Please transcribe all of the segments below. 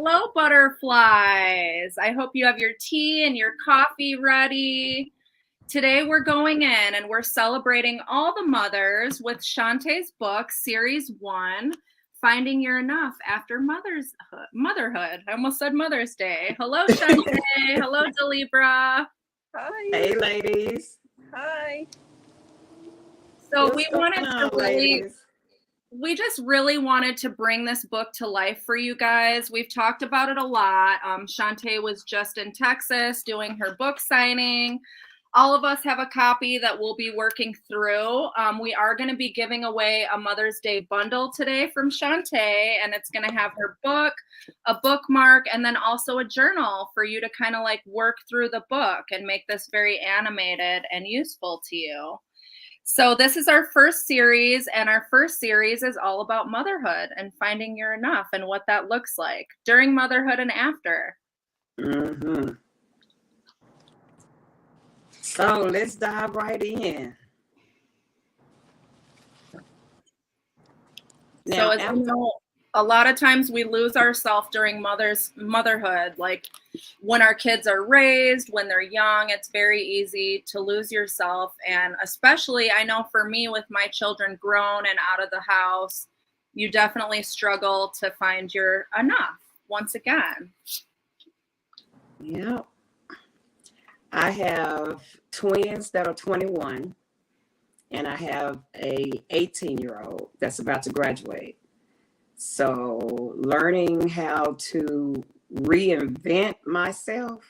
Hello, butterflies. I hope you have your tea and your coffee ready. Today we're going in and we're celebrating all the mothers with Shanta's book, Series 1, Finding Your Enough After Motherhood. I almost said Mother's Day. Hello, Shanta. Hello, Delibra. Hi. Hey, ladies. Hi. So What's we going wanted on, to really... ladies? We just really wanted to bring this book to life for you guys. We've talked about it a lot. Shantae was just in Texas doing her book signing. All of us have a copy that we'll be working through. We are going to be giving away a Mother's Day bundle today from Shantae, and it's going to have her book, a bookmark, and then also a journal for you to kind of like work through the book and make this very animated and useful to you. So this is our first series, and our first series is all about motherhood and finding your enough and what that looks like during motherhood and after. Mm-hmm. So let's dive right in. So as you know, a lot of times we lose ourselves during motherhood, like when our kids are raised, when they're young, it's very easy to lose yourself. And especially, I know for me with my children grown and out of the house, you definitely struggle to find your enough once again. Yep. I have twins that are 21, and I have a 18-year-old that's about to graduate. So learning how to reinvent myself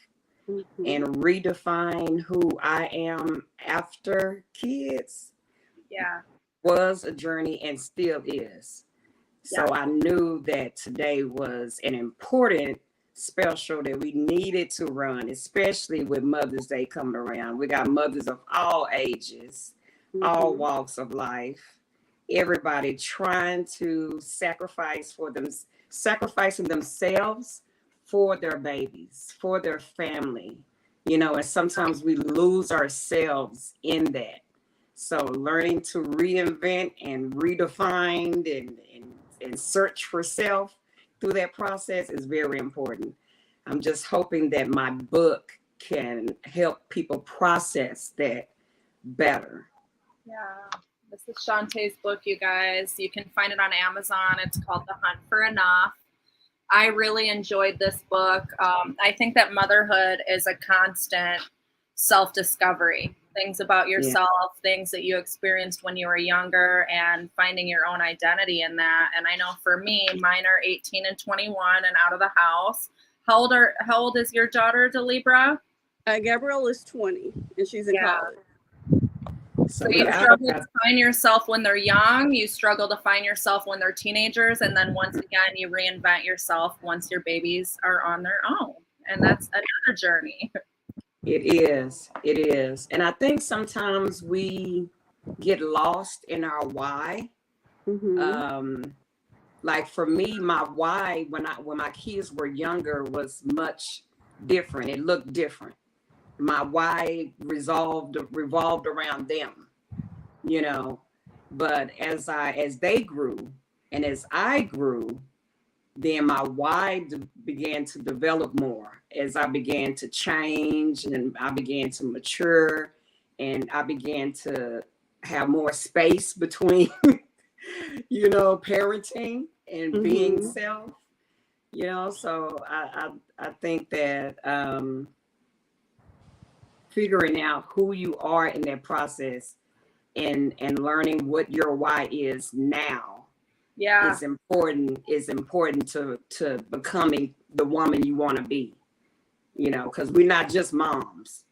and redefine who I am after kids was a journey and still is. So I knew that today was an important special that we needed to run, especially with Mother's Day coming around. We got mothers of all ages, all walks of life. Everybody trying to sacrificing themselves for their babies, for their family, and sometimes we lose ourselves in that. So learning to reinvent and redefine and search for self through that process is very important. I'm just hoping that my book can help people process that better. Yeah. This is Shantae's book, you guys. You can find it on Amazon. It's called The Hunt for Enough. I really enjoyed this book. I think that motherhood is a constant self-discovery. Things about yourself, things that you experienced when you were younger, and finding your own identity in that. And I know for me, mine are 18 and 21 and out of the house. How old is your daughter, Delibra? Gabrielle is 20 and she's in college. So you struggle to find yourself when they're young, you struggle to find yourself when they're teenagers, and then once again, you reinvent yourself once your babies are on their own. And that's another journey. It is. And I think sometimes we get lost in our why. Like for me, my why when my kids were younger was much different. It looked different. My why revolved around them, but as they grew and as I grew, then my why began to develop more as I began to change and I began to mature and I began to have more space between, parenting and being self, so I think that, figuring out who you are in that process and learning what your why is now is important to becoming the woman you want to be, because we're not just moms.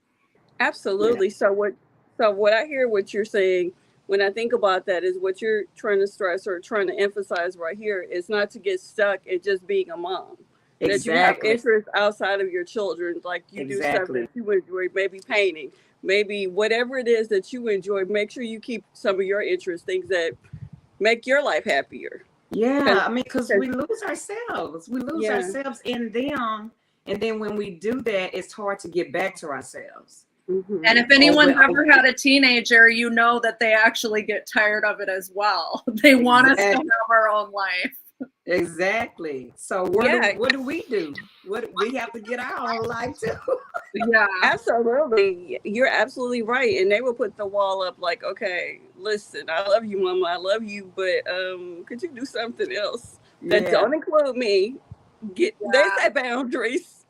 Absolutely. So what I hear what you're saying when I think about that is what you're trying to stress or trying to emphasize right here is not to get stuck at just being a mom. Exactly. That you have interests outside of your children, like you do stuff that you enjoy, maybe painting, maybe whatever it is that you enjoy. Make sure you keep some of your interests, things that make your life happier. Yeah, I mean, because we lose ourselves. We lose ourselves in them. And then when we do that, it's hard to get back to ourselves. And if anyone's ever had a teenager, you know that they actually get tired of it as well. They want us to have our own life. Exactly. So what do we do? What we have to get our own life too. Yeah. Absolutely. You're absolutely right. And they will put the wall up like, okay, listen, I love you, mama. I love you, but could you do something else that don't include me? They set boundaries.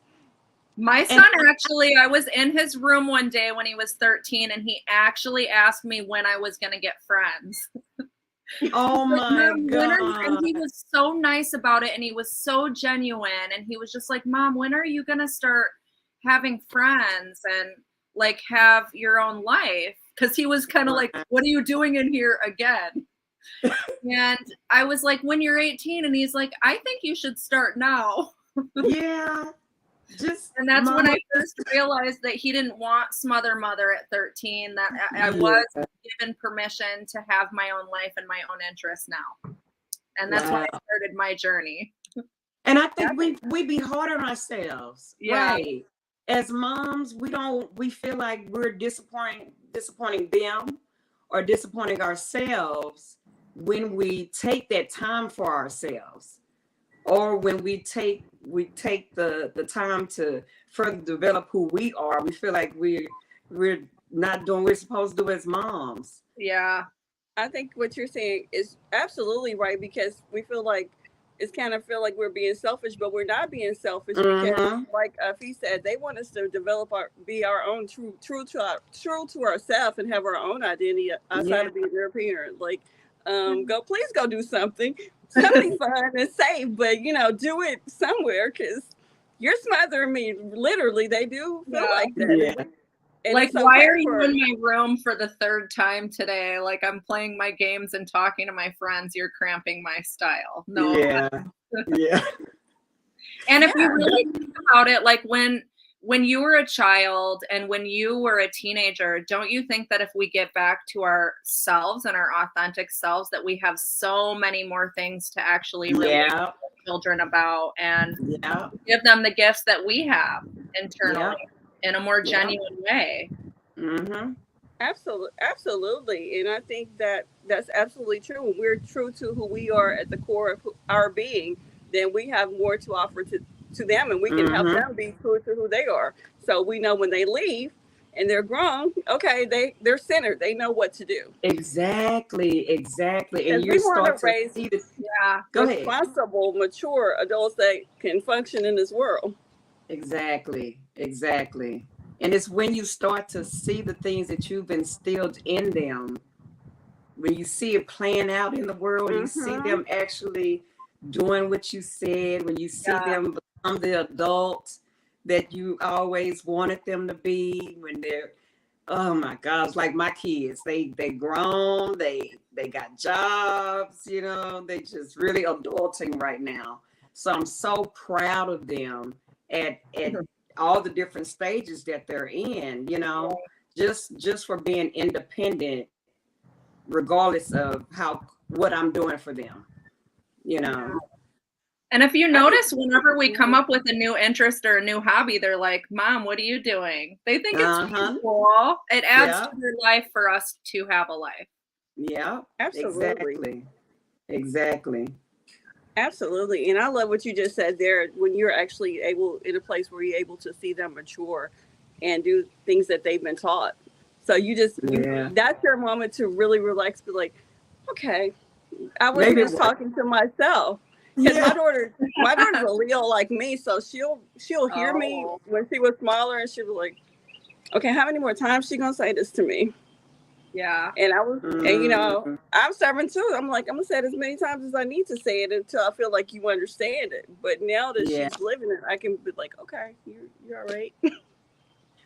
My son actually, I was in his room one day when he was 13, and he actually asked me when I was going to get friends. Oh my God. And he was so nice about it, and he was so genuine, and he was just like, Mom, when are you going to start having friends and like have your own life? Because he was kind of like, what are you doing in here again? And I was like, when you're 18. And he's like, I think you should start now. Yeah. And that's when I first realized that he didn't want smother mother at 13, that I was given permission to have my own life and my own interests now. And that's when I started my journey. And I think we be hard on ourselves. Yeah. Right. As moms, we feel like we're disappointing them or disappointing ourselves when we take that time for ourselves, or when we take the time to further develop who we are. We feel like we're not doing what we're supposed to do as moms. Yeah. I think what you're saying is absolutely right, because we feel like feel like we're being selfish, but we're not being selfish, because like Fee said, they want us to develop be our own true to ourselves and have our own identity outside of being their parent. Like, please go do something fun and safe, but do it somewhere, because you're smothering me. Literally, they do feel like that. Yeah. And like, why are you in my room for the third time today? Like, I'm playing my games and talking to my friends. You're cramping my style. No. Yeah. Yeah. And if you really think about it, like when you were a child and when you were a teenager, don't you think that if we get back to ourselves and our authentic selves, that we have so many more things to actually relate to children about and give them the gifts that we have internally in a more genuine way? Mm-hmm. Absolutely. And I think that's absolutely true. When we're true to who we are at the core of our being, then we have more to offer to them, and we can help them be true to who they are. So we know when they leave and they're grown, okay, they're centered. They know what to do. Exactly. And we want to raise responsible, mature adults that can function in this world. Exactly. And it's when you start to see the things that you've instilled in them, when you see it playing out in the world, you see them actually doing what you said, when you see them become the adults that you always wanted them to be, when they're, oh my gosh, like my kids, they grown, they got jobs, they just really adulting right now. So I'm so proud of them at all the different stages that they're in, just for being independent, regardless of what I'm doing for them, And if you notice, whenever we come up with a new interest or a new hobby, they're like, Mom, what are you doing? They think it's cool. It adds to their life for us to have a life. Yeah, absolutely. Exactly. Absolutely. And I love what you just said there, when you're actually in a place where you're able to see them mature and do things that they've been taught. So that's your moment to really relax, be like, okay, I was just talking to myself. Because my daughter's a Leo like me, so she'll hear me when she was smaller, and she'll be like, okay, how many more times she gonna say this to me? Yeah. And I was, and I'm stubborn too. I'm like, I'm gonna say it as many times as I need to say it until I feel like you understand it. But now that she's living it, I can be like, okay, you're all right.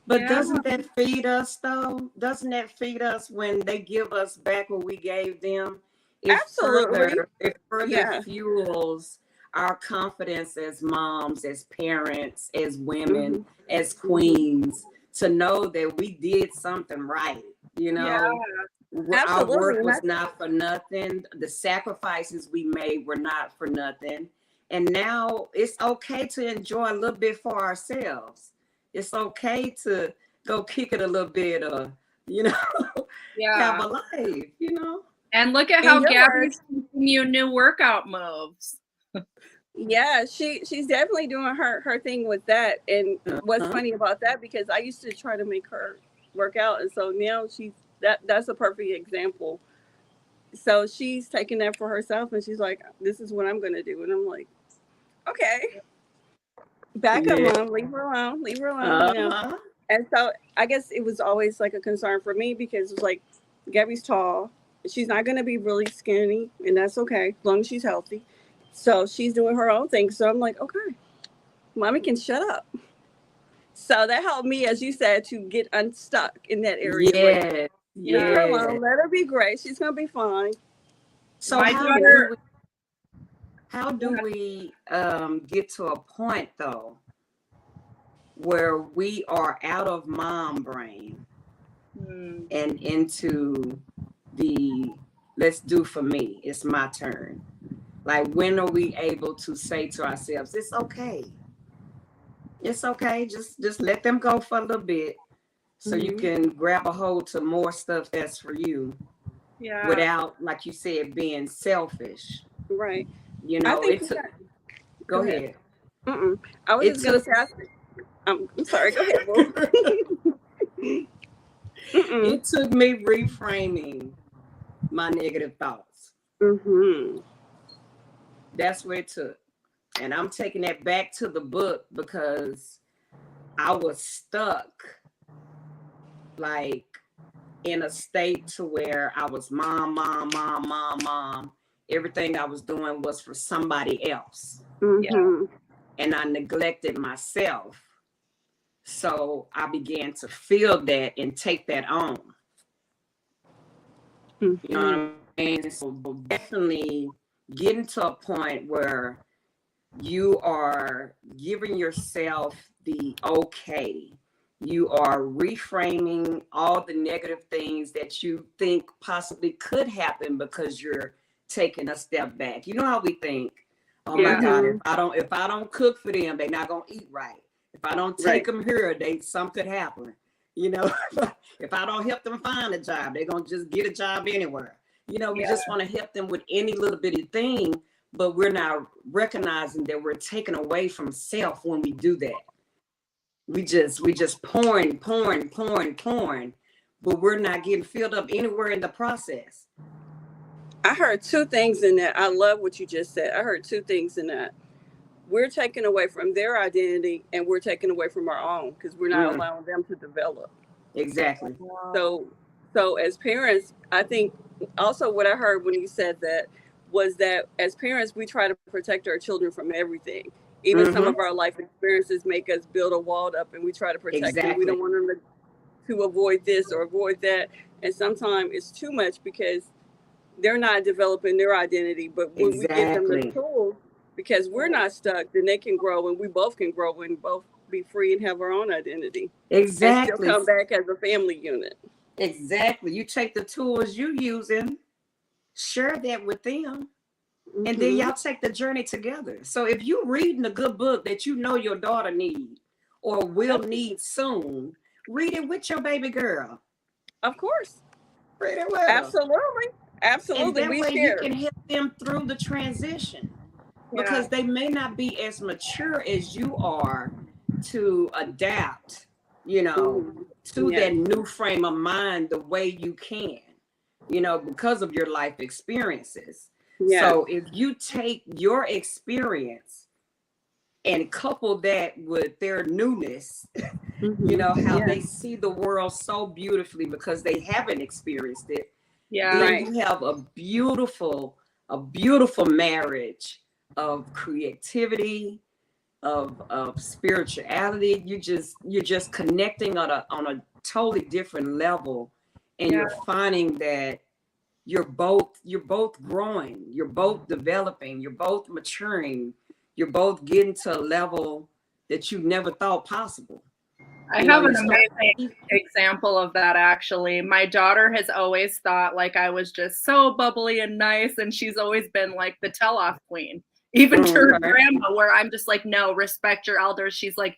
But doesn't that feed us though? Doesn't that feed us when they give us back what we gave them? Absolutely. It further fuels our confidence as moms, as parents, as women, as queens, to know that we did something right. Our work was not for nothing. The sacrifices we made were not for nothing. And now it's okay to enjoy a little bit for ourselves. It's okay to go kick it a little bit, or have a life, And look at how Gabby's teaching you new workout moves. Yeah, she's definitely doing her thing with that. And what's funny about that, because I used to try to make her work out, and so now that's a perfect example. So she's taking that for herself, and she's like, "This is what I'm going to do," and I'm like, "Okay, back up, Yeah. mom. Leave her alone." You know. And so I guess it was always like a concern for me because it was like, Gabby's tall. She's not going to be really skinny, and that's okay as long as she's healthy. So she's doing her own thing. So I'm like, okay, mommy can shut up. So that helped me, as you said, to get unstuck in that area. Yeah. Leave her Yeah. alone. Let her be great. She's going to be fine. So My how daughter- do we get to a point though where we are out of mom brain and into the let's do for me, it's my turn? Like, when are we able to say to ourselves, it's okay, just let them go for a little bit so you can grab a hold to more stuff that's for you, without, like you said, being selfish. Right. You know, go ahead. I was just going to say, I'm sorry, go ahead, Boo. It took me reframing my negative thoughts. That's where it took. And I'm taking that back to the book because I was stuck, like, in a state to where I was mom. Everything I was doing was for somebody else. And I neglected myself. So I began to feel that and take that on. You know what I mean? So definitely getting to a point where you are giving yourself the okay. You are reframing all the negative things that you think possibly could happen because you're taking a step back. You know how we think, oh my God, if I don't cook for them, they're not gonna eat right. If I don't take them here, something could happen. You know, if I don't help them find a job, they're gonna just get a job anywhere. You know, we just want to help them with any little bitty thing, but we're not recognizing that we're taken away from self when we do that. We just pouring, but we're not getting filled up anywhere in the process. I heard two things in that. I love what you just said. I heard two things in that. We're taking away from their identity and we're taking away from our own because we're not allowing them to develop. Exactly. So as parents, I think also what I heard when you said that was that as parents, we try to protect our children from everything. Even some of our life experiences make us build a wall up and we try to protect them. We don't want them to avoid this or avoid that. And sometimes it's too much because they're not developing their identity. But when we give them the tools, because we're not stuck, then they can grow and we both can grow and both be free and have our own identity. Exactly. And still come back as a family unit. Exactly. You take the tools you using, share that with them, and then y'all take the journey together. So if you're reading a good book that you know your daughter needs or will need soon, read it with your baby girl. Of course. Read it with Absolutely. Absolutely. And that way you can help them through the transition. Because they may not be as mature as you are to adapt, you know, to that new frame of mind the way you can, you know, because of your life experiences. So if you take your experience and couple that with their newness, you know, how they see the world so beautifully because they haven't experienced it. Then you have a beautiful marriage of creativity, of spirituality. You're just connecting on a totally different level, and you're finding that you're both growing, you're both developing, you're both maturing, you're both getting to a level that you never thought possible. I have an amazing example of that, actually. My daughter has always thought like I was just so bubbly and nice, and she's always been like the tell-off queen, even to her grandma, where I'm just like, no, respect your elders. She's like,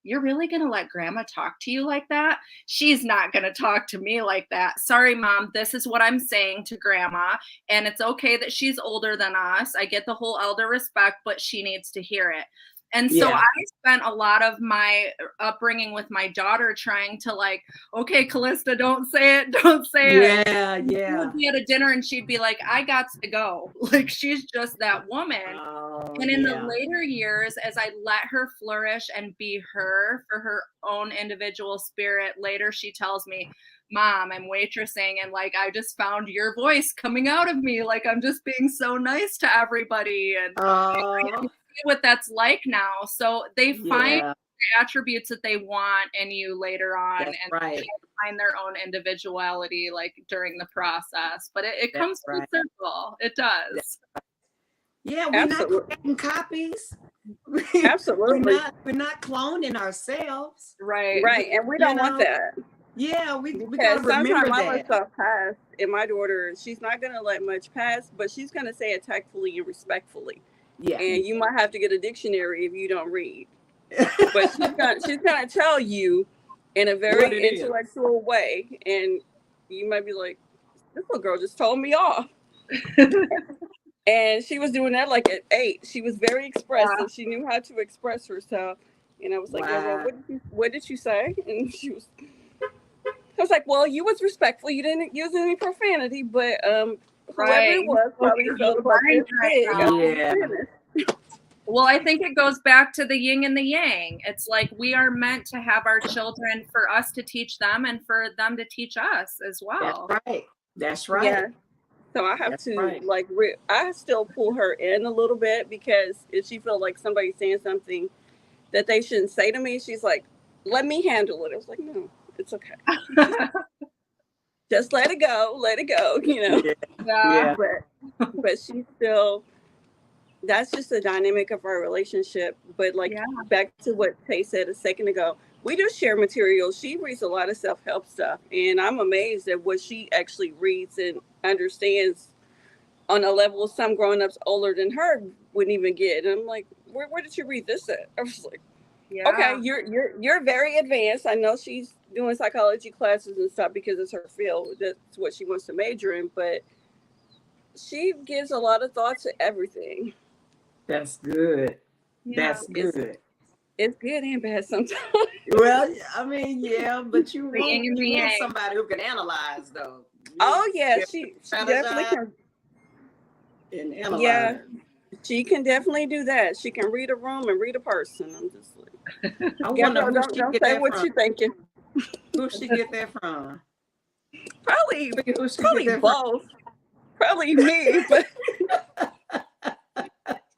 you're really going to let grandma talk to you like that? She's not going to talk to me like that. Sorry, mom. This is what I'm saying to grandma. And it's okay that she's older than us. I get the whole elder respect, but she needs to hear it. And so Yeah. I spent a lot of my upbringing with my daughter trying to like, okay, Callista, don't say it. Don't say it. Yeah, She yeah. would be at a dinner and she'd be like, I got to go. Like, she's just that woman. Oh, And in the yeah. later years, as I let her flourish and be her for her own individual spirit, later she tells me, Mom, I'm waitressing and like I just found your voice coming out of me. Like I'm just being so nice to everybody. And I see what that's like now. So they find Yeah, the attributes that they want in you later on, that's and right. find their own individuality like during the process. But it That's comes full right. circle. It does. Yeah, we're not Absolutely. creating copies. Absolutely. We're not cloning ourselves. Right. Right. And we don't want that. Yeah, we Because gotta remember sometimes I let that. stuff pass, and my daughter, she's not going to let much pass, but she's going to say it tactfully and respectfully. Yeah. And you might have to get a dictionary if you don't read. But she's gonna tell you in a What very it is. intellectual way, and you might be like, "This little girl just told me off." And she was doing that like at 8. She was very expressive. Yeah. She knew how to express herself. And I was like, "Yeah, well, Wow. what did you say?" And I was like, "Well, you was respectful. You didn't use any profanity, but whoever Right. it was probably Okay, felt about this big." Yeah. Well, I think it goes back to the yin and the yang. It's like we are meant to have our children for us to teach them and for them to teach us as well. That's right. That's right. Yeah. So I have That's to right. like I still pull her in a little bit, because if she feels like somebody's saying something that they shouldn't say to me, she's like, "Let me handle it." I was like, "No, it's okay. Just let it go, you know." Yeah. Yeah. Yeah. But she's still. That's just the dynamic of our relationship. But like Yeah. back to what Tay said a second ago, we do share material. She reads a lot of self-help stuff, and I'm amazed at what she actually reads and understands on a level some grown-ups older than her wouldn't even get. And I'm like, where did you read this at? I was like, Yeah. okay, you're very advanced. I know she's doing psychology classes and stuff because it's her field. That's what she wants to major in, but she gives a lot of thought to everything. That's good. Yeah. That's good. It's good and bad sometimes. Well, I mean, yeah, but you The yin and the want yang. somebody who can analyze, though. Oh yeah, Yeah, she strategize definitely can. and analyze. Yeah, she can definitely do that. She can read a room and read a person. I'm just like, I wonder Gabrielle, who she don't get say that what from. you're thinking. Who she get that from? Probably Who she Probably get that both. Probably me, but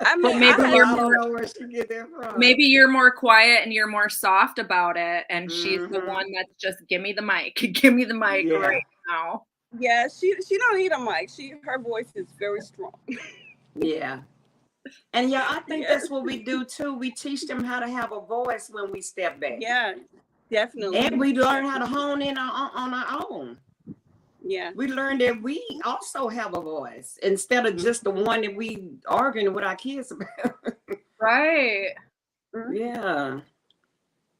I But mean, maybe from? you're I don't more know where she get that from. maybe you're more quiet and you're more soft about it, and she's the Mhm. one that's just give me the mic. Give me the mic Yeah. right now. yeah, she don't need a mic. Her voice is very strong. Yeah. And yeah, I think Yeah. that's what we do too. We teach them how to have a voice when we step back. Yeah, definitely. And we learn how to hone in on our own. Yeah, We learn that we also have a voice instead of just the one that we arguing with our kids about. Right. Yeah.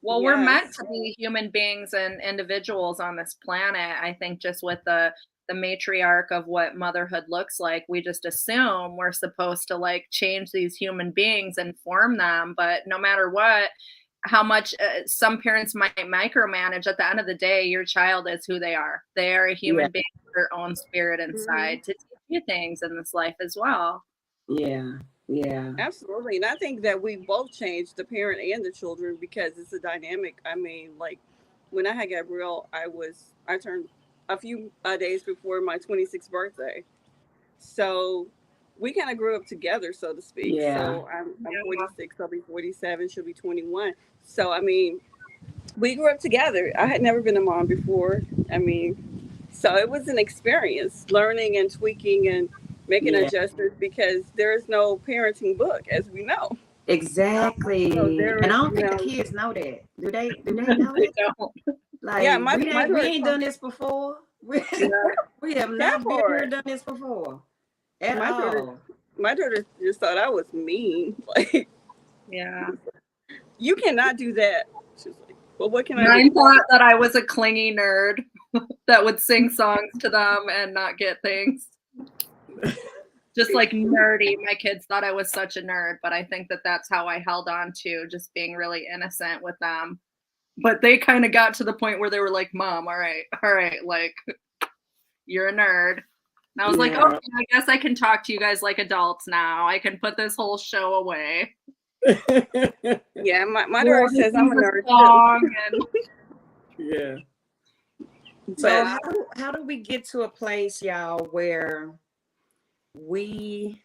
Well, we're meant Yes. to be human beings and individuals on this planet. I think just with the matriarch of what motherhood looks like, we just assume we're supposed to like change these human beings and form them. But no matter what, how much some parents might micromanage, at the end of the day, your child is who they are. They are a human Yeah. being with their own spirit inside to teach you things in this life as well. Yeah. Yeah. Absolutely. And I think that we both changed, the parent and the children, because it's a dynamic. I mean, like when I had Gabrielle, I turned a few days before my 26th birthday. So we kind of grew up together, so to speak. Yeah. So I'm 46, I'll be 47, she'll be 21. So, I mean, we grew up together. I had never been a mom before. I mean, so it was an experience learning and tweaking and making Yeah. adjustments, because there is no parenting book, as we know. Exactly. So there And I is, don't you think know, the kids know that. Do they know They it? don't. Like yeah, my we daughter ain't done this before. We have that not been here part. done this before at My daughter, all. my daughter just thought I was mean. Like, Yeah. you cannot do that. She's like, well, what can I Mine do? thought that I was a clingy nerd that would sing songs to them and not get things. Just like nerdy. My kids thought I was such a nerd, but I think that that's how I held on to just being really innocent with them. But they kind of got to the point where they were like, Mom, all right, like, you're a nerd. And I was like, okay, I guess I can talk to you guys like adults now. I can put this whole show away. Yeah, my daughter says I'm a nerd too. Yeah. So how do we get to a place, y'all, where we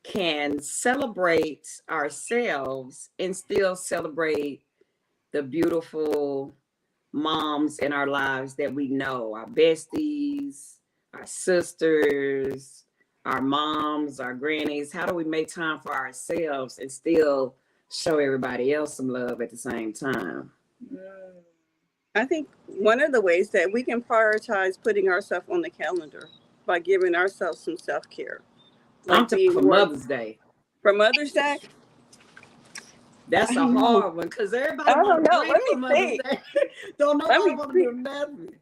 can celebrate ourselves and still celebrate the beautiful moms in our lives that we know, our besties, our sisters, our moms, our grannies? How do we make time for ourselves and still show everybody else some love at the same time? I think one of the ways that we can prioritize putting ourselves on the calendar by giving ourselves some self-care. I'm talking for Mother's Day. For Mother's Day? That's a hard one because everybody don't know. Let me Mother's think. Day. Don't nobody want to do nothing.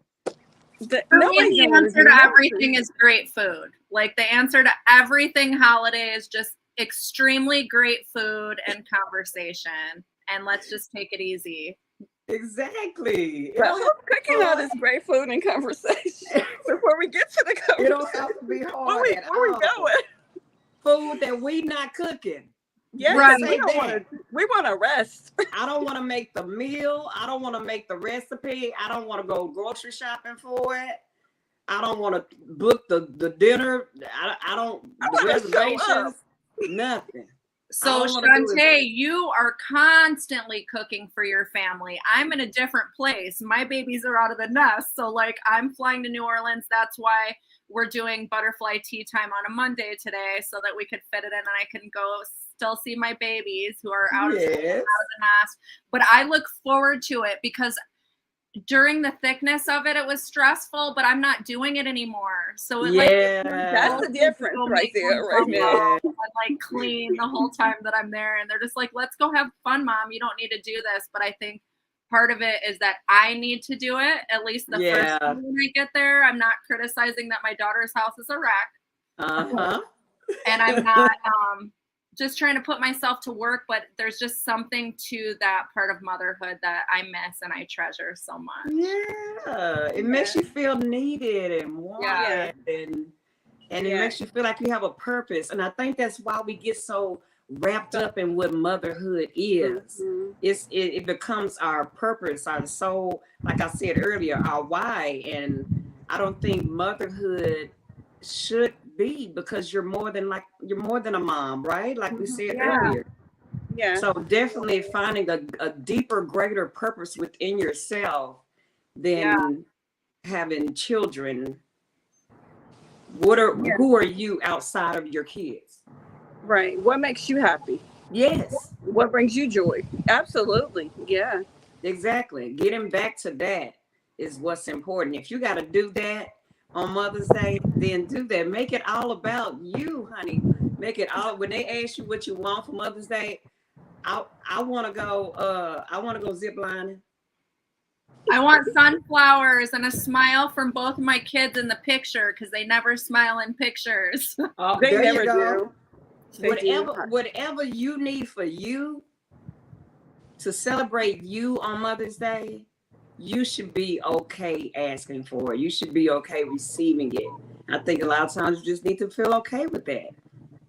The answer to everything is great food. Like the answer to everything holiday is just extremely great food and conversation. And let's just take it easy. Exactly. Well, who's cooking all this great food and conversation before we get to the conversation? It don't have to be hard. Where we going? Food that we not cooking. Yes, right. We want to rest. I don't want to make the meal. I don't want to make the recipe. I don't want to go grocery shopping for it. I don't want to book the dinner. I don't the reservations. Nothing. So Shantta, you are constantly cooking for your family. I'm in a different place. My babies are out of the nest. So like I'm flying to New Orleans. That's why we're doing butterfly tea time on a Monday today so that we could fit it in and I can go still see my babies who are out of the nest. But I look forward to it because during the thickness of it, it was stressful, but I'm not doing it anymore. So it that's the difference right there, right now. And like clean the whole time that I'm there, and they're just like, "Let's go have fun, Mom. You don't need to do this." But I think part of it is that I need to do it. At least the first time when I get there, I'm not criticizing that my daughter's house is a wreck. And I'm not just trying to put myself to work, but there's just something to that part of motherhood that I miss and I treasure so much. It makes you feel needed and wanted, and it makes you feel like you have a purpose. And I think that's why we get so wrapped up in what motherhood is. It becomes our purpose, our soul, like I said earlier, our why. And I don't think motherhood should be, because you're more than a mom, right? Like we said earlier. So definitely finding a deeper, greater purpose within yourself than having children. Who are you outside of your kids? Right. What makes you happy? Yes. What brings you joy? Absolutely. Yeah. Exactly. Getting back to that is what's important. If you got to do that on Mother's Day, then do that. Make it all about you, honey. Make it all. When they ask you what you want for Mother's Day, I want to go zip lining. I want sunflowers and a smile from both of my kids in the picture because they never smile in pictures. They never do. Whatever you need for you to celebrate you on Mother's Day, you should be okay asking for it. You should be okay receiving it. I think a lot of times you just need to feel okay with that.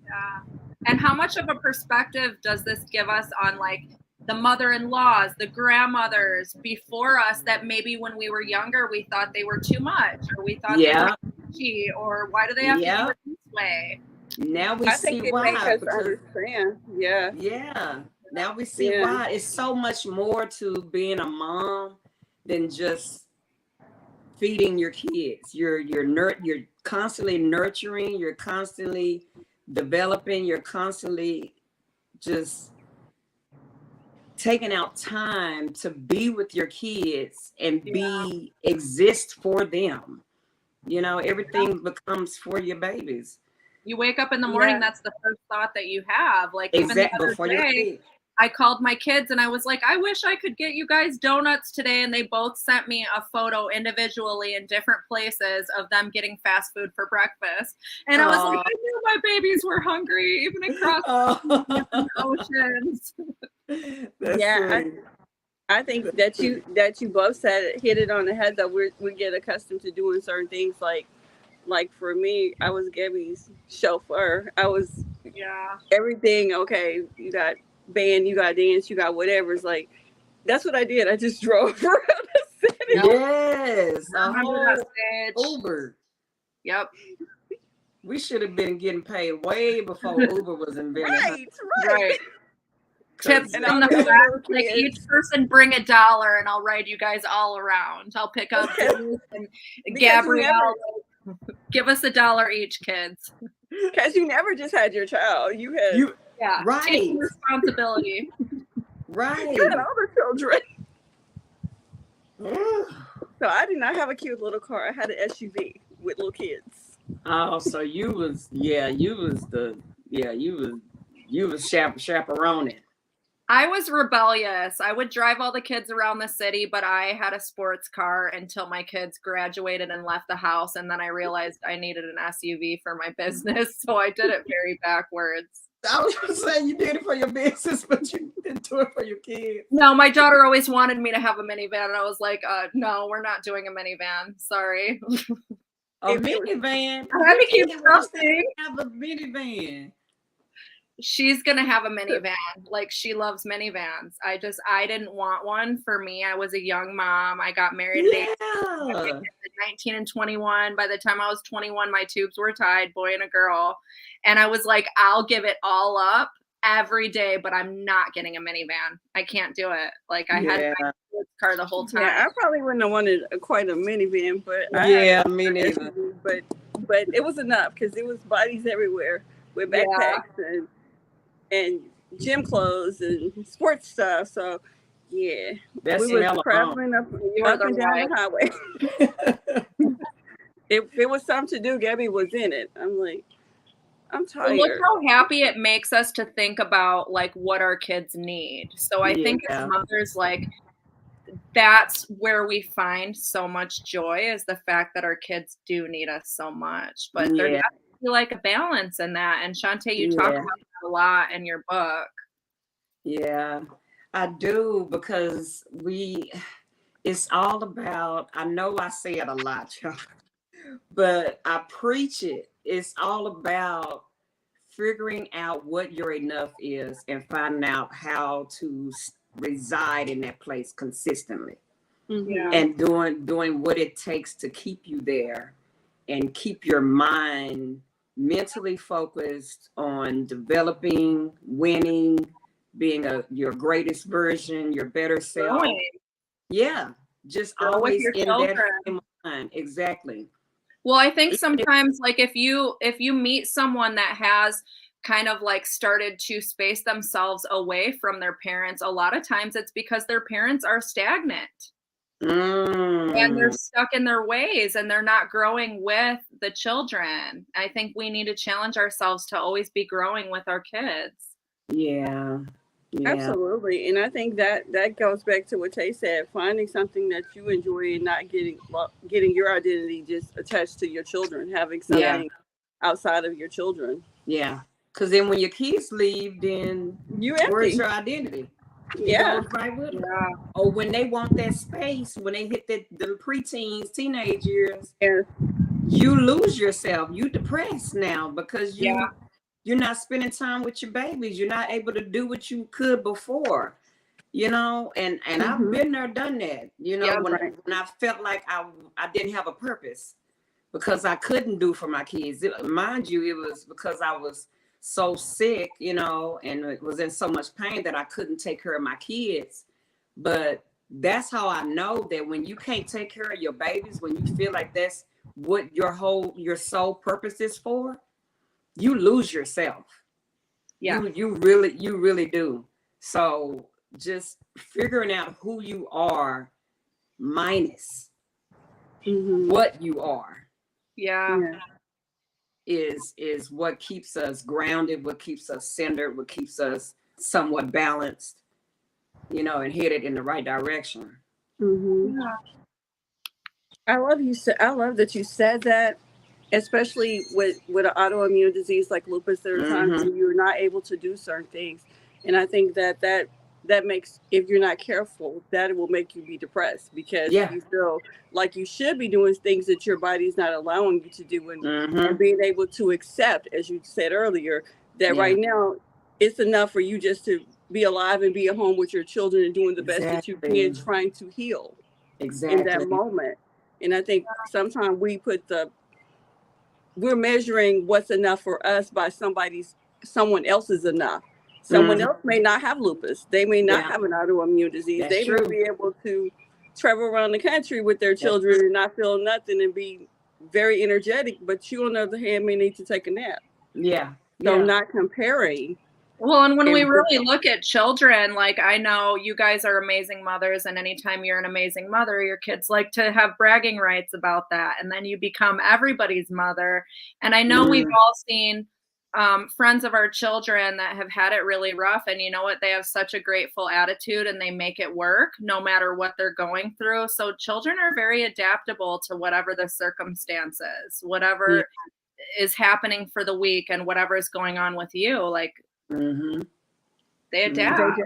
Yeah. And how much of a perspective does this give us on like the mother-in-laws, the grandmothers before us that maybe when we were younger, we thought they were too much, or we thought they were pushy, or why do they have to do it this way? Now we see why. Now we see why. It's so much more to being a mom than just feeding your kids. You're constantly nurturing, you're constantly developing, you're constantly just taking out time to be with your kids and exist for them. You know, everything becomes for your babies. You wake up in the morning, that's the first thought that you have. Like even the other day, I called my kids and I was like, I wish I could get you guys donuts today. And they both sent me a photo individually in different places of them getting fast food for breakfast. And I was like, I knew my babies were hungry, even across the oceans. Yeah, I think that you both said hit it on the head, though. We get accustomed to doing certain things, like for me, I was Gabby's chauffeur. I was everything. Okay, you got band, you got dance, you got whatever. It's like that's what I did. I just drove around the city. Yes, Uber. Yep. We should have been getting paid way before Uber was invented. Right. Tips from the class, like each person bring $1 and I'll ride you guys all around. I'll pick up and Gabrielle. Give us $1 each, kids. Because you never just had your child. You had right. Taking responsibility. Right. You had all the children. So I did not have a cute little car. I had an SUV with little kids. Oh, so you was chaperoning. I was rebellious. I would drive all the kids around the city, but I had a sports car until my kids graduated and left the house. And then I realized I needed an SUV for my business. So I did it very backwards. I was going to say you did it for your business, but you didn't do it for your kids. No, my daughter always wanted me to have a minivan. And I was like, no, we're not doing a minivan. Sorry. A minivan? I had to keep trusting. Have a minivan. She's gonna have a minivan. Like, she loves minivans. I didn't want one for me. I was a young mom. I got married at 19 and 21. By the time I was 21, my tubes were tied, boy and a girl. And I was like, I'll give it all up every day, but I'm not getting a minivan. I can't do it. Like, I had my car the whole time. Yeah, I probably wouldn't have wanted quite a minivan, but me neither. But it was enough because it was bodies everywhere with backpacks and gym clothes and sports stuff. So yeah, we were traveling up and down the highway. It was something to do. Gabby was in it. I'm like, I'm tired. Well, look how happy it makes us to think about like what our kids need. So I think as mothers, like, that's where we find so much joy, is the fact that our kids do need us so much. But there has to be like a balance in that. And Shantta, you talk about that a lot in your book. Yeah, I do, because it's all about, I know I say it a lot, y'all, but I preach it. It's all about figuring out what your enough is and finding out how to reside in that place consistently. And doing what it takes to keep you there and keep your mind mentally focused on developing, winning, being your greatest version, your better self. Yeah, just always in that frame of mind. Exactly. Well, I think sometimes, like, if you meet someone that has kind of like started to space themselves away from their parents, a lot of times it's because their parents are stagnant. And they're stuck in their ways and they're not growing with the children. I think we need to challenge ourselves to always be growing with our kids. Yeah. Absolutely. And I think that goes back to what Tay said, finding something that you enjoy and not getting your identity just attached to your children, having something outside of your children. Yeah. Because then when your kids leave, then where's your identity? Right with them. Or when they want that space, when they hit the preteens, teenage years, you lose yourself. You depressed now because you're not spending time with your babies. You're not able to do what you could before, and I've been there, done that, when I felt like I didn't have a purpose because I couldn't do for my kids. Mind you, it was because I was so sick, and it was in so much pain that I couldn't take care of my kids. But that's how I know that when you can't take care of your babies, when you feel like that's what your sole purpose is for, you lose yourself. You really do. So just figuring out who you are minus what you are is what keeps us grounded, what keeps us centered, what keeps us somewhat balanced, you know, and headed in the right direction. Mm-hmm. Yeah. I love that you said that, especially with an autoimmune disease like lupus. There are times Mm-hmm. when you're not able to do certain things, and I think that makes, if you're not careful, that will make you be depressed because Yeah. you feel like you should be doing things that your body's not allowing you to do, and Mm-hmm. being able to accept, as you said earlier, that Yeah. right now it's enough for you just to be alive and be at home with your children and doing the best that you Exactly. can, trying to heal in that Exactly. moment. And I think sometimes we're measuring what's enough for us by someone else's enough. Someone Mm-hmm. else may not have lupus. They may not Yeah, have an autoimmune disease. that's They may true. be able to travel around the country with their That's children and not feel nothing and be very energetic. But you, on the other hand, may need to take a nap. yeah. So Yeah. not comparing. Well, and when we And really look at children, like I know you guys are amazing mothers, and anytime you're an amazing mother, your kids like to have bragging rights about that. And then you become everybody's mother. And I know we've Mm. all seen friends of our children that have had it really rough. And you know what? They have such a grateful attitude and they make it work no matter what they're going through. So children are very adaptable to whatever the circumstances, Yeah. whatever is happening for the week and whatever is going on with you. Like, Mm-hmm. they Mm-hmm. adapt.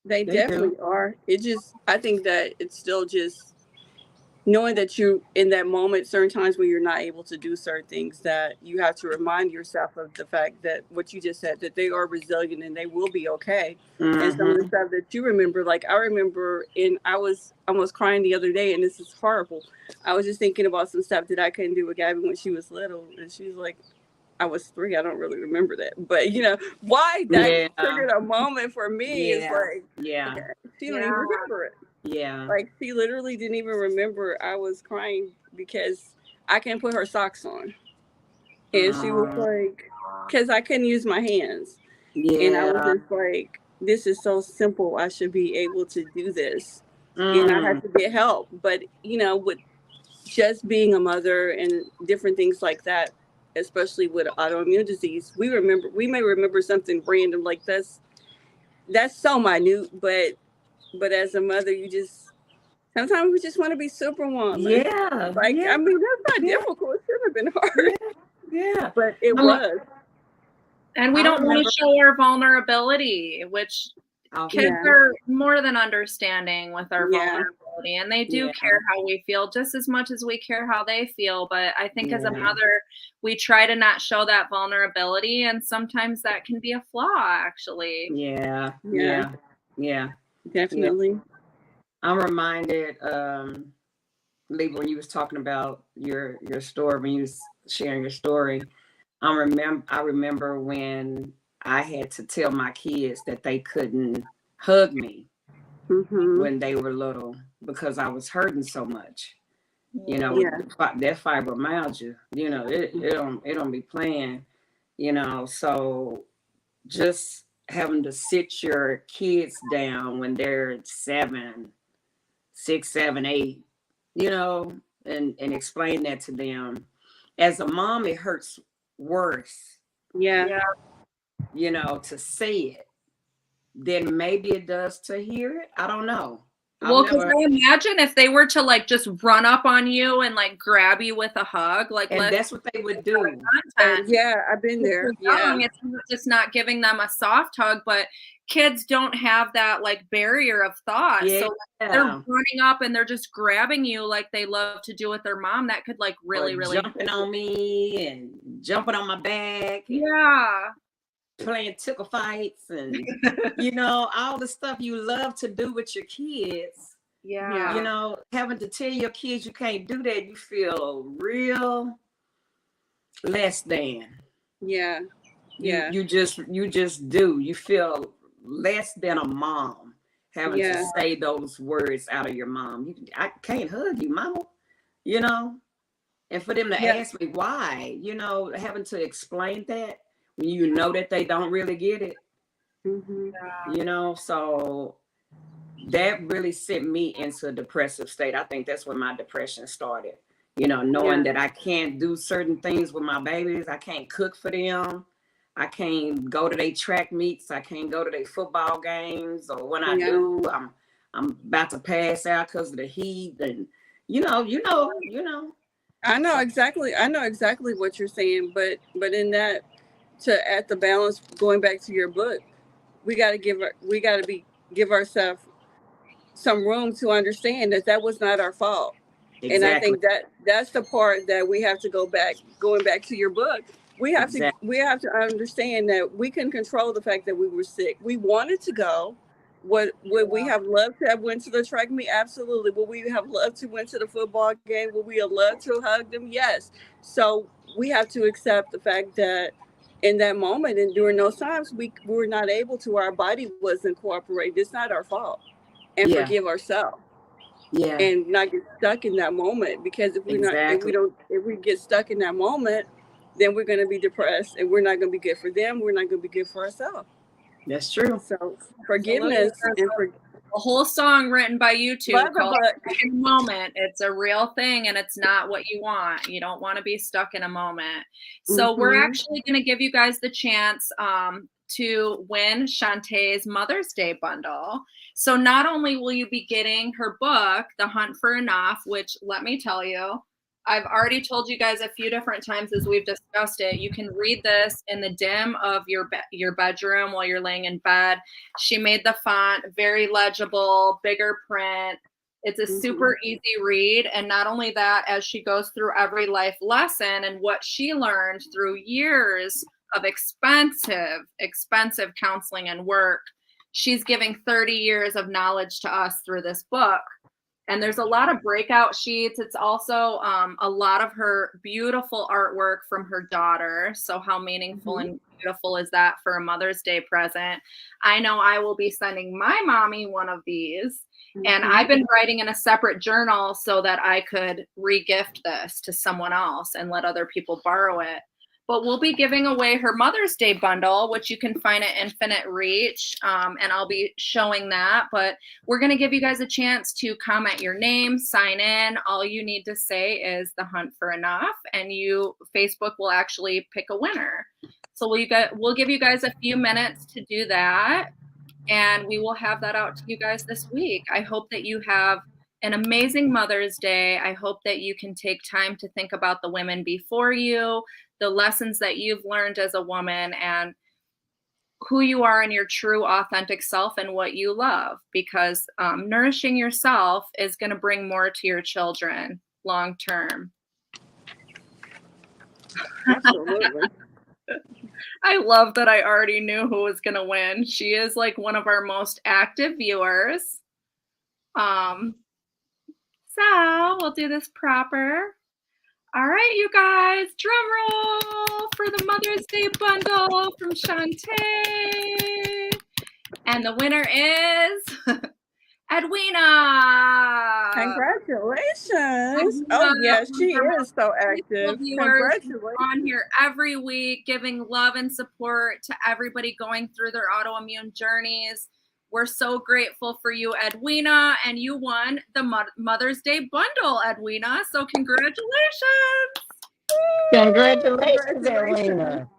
they They do. definitely are. I think that it's still just knowing that you, in that moment, certain times when you're not able to do certain things, that you have to remind yourself of the fact that what you just said, that they are resilient and they will be okay. And some of the Mm-hmm. stuff that you remember, like I remember, I was almost crying the other day, and this is horrible. I was just thinking about some stuff that I couldn't do with Gabby when she was little, and she was like, I was 3. I don't really remember that, but why that Yeah. triggered a moment for me is Yeah. like, Yeah. okay, she don't Yeah. even remember it. Yeah. Like she literally didn't even remember I was crying because I can't put her socks on, and she was like, because I couldn't use my hands, and I was Yeah. just like, this is so simple. I should be able to do this, and I had Mm. to get help. But with just being a mother and different things like that, especially with autoimmune disease, we may remember something random like that's so minute, but as a mother, sometimes we just want to be superwoman. Yeah. Like, Yeah. I mean, that's not Yeah. difficult. It shouldn't have been hard, Yeah. but it I'm a- was. And we I don't want remember. to show our vulnerability, which Oh, kids Yeah. are more than understanding with our Yeah. vulnerability. And they do yeah. care how we feel just as much as we care how they feel. But I think as a Yeah. mother, we try to not show that vulnerability. And sometimes that can be a flaw, actually. Yeah. Yeah. Yeah. Yeah. Definitely. I'm reminded, Lee, when you was talking about your story, when you was sharing your story, I remember when I had to tell my kids that they couldn't hug me Mm-hmm. when they were little because I was hurting so much. Yeah. Yeah. That fibromyalgia, it don't be playing, so just having to sit your kids down when they're 7, 6, 7, 8, and explain that to them. As a mom, it hurts worse, Yeah. to say it than maybe it does to hear it. I don't know. Well, because I imagine if they were to like just run up on you and like grab you with a hug, like and let's that's what they would do. content. Yeah. I've been there. Yeah. It's just not giving them a soft hug, but kids don't have that like barrier of thought. Yeah. So like, they're running up and they're just grabbing you like they love to do with their mom. That could like really, or really jumping on me and jumping on my back. Yeah. Playing tickle fights and all the stuff you love to do with your kids. Yeah. Having to tell your kids you can't do that, you feel real less than. Yeah. Yeah. You just do. You feel less than a mom having to say those words out of your mom. I can't hug you, mama. And for them to ask me why, having to explain that when you know that they don't really get it. Mm-hmm. So that really sent me into a depressive state. I think that's when my depression started. Knowing that I can't do certain things with my babies. I can't cook for them. I can't go to their track meets. I can't go to their football games. Or when I Yeah. do, I'm about to pass out because of the heat. And you know. I know exactly what you're saying, but in that, to at the balance, going back to your book, we got to give ourselves some room to understand that that was not our fault. And I Exactly. think that that's the part that we have to going back to your book. Exactly. We have to understand that we can control the fact that we were sick. We wanted to go. Would we have loved to have went to the track meet? Absolutely. Would we have loved to went to the football game? Would we have loved to hug them? Yes. So we have to accept the fact that in that moment and during those times we were not able to. Our body wasn't cooperating. It's not our fault, and Yeah. forgive ourselves. Yeah. And not get stuck in that moment, because Exactly. if we get stuck in that moment, then we're going to be depressed, and we're not going to be good for them. We're not going to be good for ourselves. That's true. So forgiveness and a whole song written by you two called but "In the Moment." It's a real thing, and it's not what you want. You don't want to be stuck in a moment. So we're actually going to give you guys the chance to win Shantae's Mother's Day bundle. So not only will you be getting her book, The Hunt for Enough, which, let me tell you, I've already told you guys a few different times as we've discussed it. You can read this in the dim of your bedroom while you're laying in bed. She made the font very legible, bigger print. It's a super easy read. And not only that, as she goes through every life lesson and what she learned through years of expensive counseling and work, she's giving 30 years of knowledge to us through this book. And there's a lot of breakout sheets. It's also a lot of her beautiful artwork from her daughter. So how meaningful and beautiful is that for a Mother's Day present? I know I will be sending my mommy one of these. And I've been writing in a separate journal so that I could re-gift this to someone else and let other people borrow it. But we'll be giving away her Mother's Day bundle, which you can find at Infinite Reach, and I'll be showing that. But we're going to give you guys a chance to comment your name, sign in. All you need to say is The Hunt for Enough, and Facebook will actually pick a winner. So we'll give you guys a few minutes to do that, and we will have that out to you guys this week. I hope that you have an amazing Mother's Day. I hope that you can take time to think about the women before you, the lessons that you've learned as a woman, and who you are in your true authentic self and what you love, because nourishing yourself is going to bring more to your children long term. absolutely. I love that I already knew who was going to win. She is like one of our most active viewers. So we'll do this proper. All right, you guys, drum roll for the Mother's Day bundle from Shantae. And the winner is Edwina. Congratulations. Oh, yes, she is so active. Congratulations. On here every week, giving love and support to everybody going through their autoimmune journeys. We're so grateful for you, Edwina, and you won the Mother's Day bundle, Edwina. So congratulations. Congratulations, Edwina.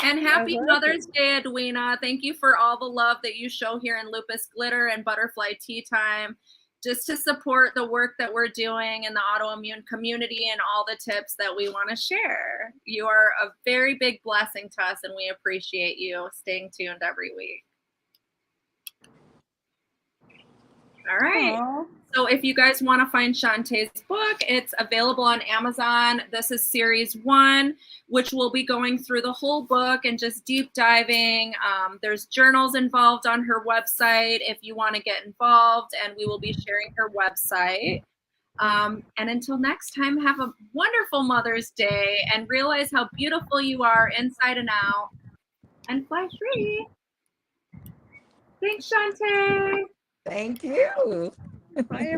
And happy Mother's Day, Edwina. Thank you for all the love that you show here in Lupus Glitter and Butterfly Tea Time, just to support the work that we're doing in the autoimmune community and all the tips that we want to share. You are a very big blessing to us, and we appreciate you staying tuned every week. All right. Aww. So if you guys want to find Shantae's book, it's available on Amazon. This is series 1, which will be going through the whole book and just deep diving. There's journals involved on her website if you want to get involved, and we will be sharing her website. And until next time, have a wonderful Mother's Day and realize how beautiful you are inside and out, and fly free. Thanks, Shantae. Thank you. Bye,